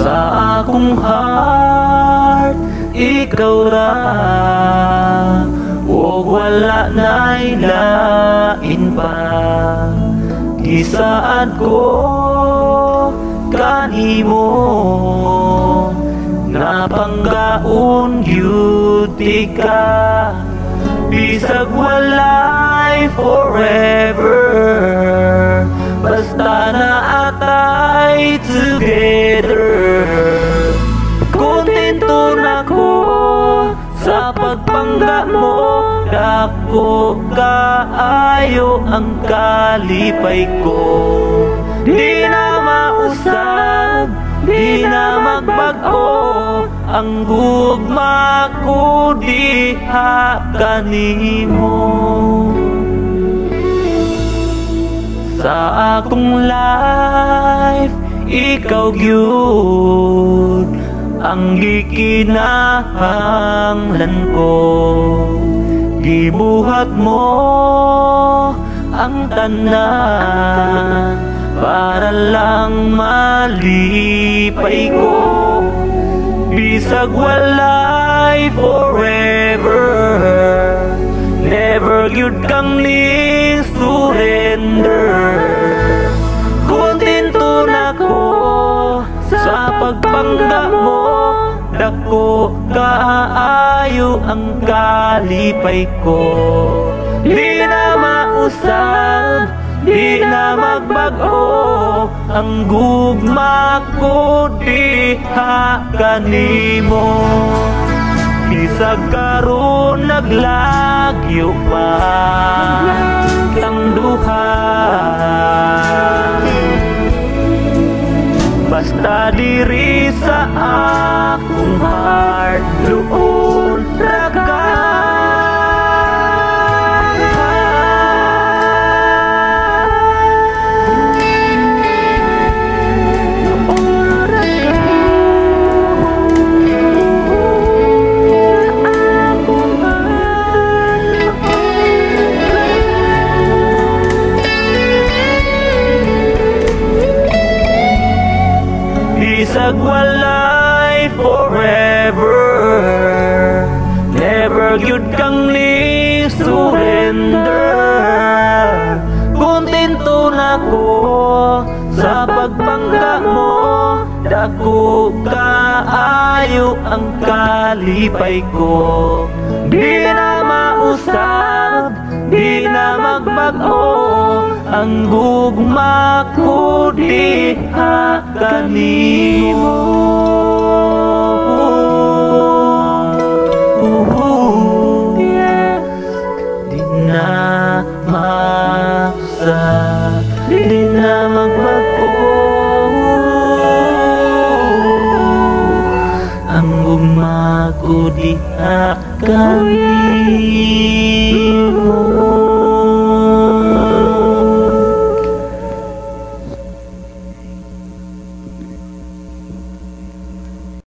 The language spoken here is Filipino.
Sa akong heart, ikaw ra, o wala na'y lain pa. Gisaad ko kanimo, napanggaon gyud ka. Bisag walay forever, basta na atay together. Kontento na ko sa pagpangga mo, dako kaayo ang kalipay ko. Di na mausab, di na magbago, ang gugma ko diha kanimo. Sa akong life, ikaw gyud ang gikinahanglan ko. Gibuhat mo ang tanan para lang malipay ko. Bisag walay forever, never gyud kang ni surrender. Kontento na ko sa pagpangga mo, dako kaayo ang kalipay ko. Di na mausab, di na magbago, ang gugma ko diha kanimo. Bisag karon naglagyo pa tang duha, basta diri sa akong heart, doon ra ka. Bisag walay forever, never gyud kang ni surrender. Kontento na ko sa pagpangga mo, dako kaayo ang kalipay ko. Di na mausab, di na magbago, ang gugma ko diha kanimo. Di na mausab, di na magbago, ang gugma ko diha kanimo.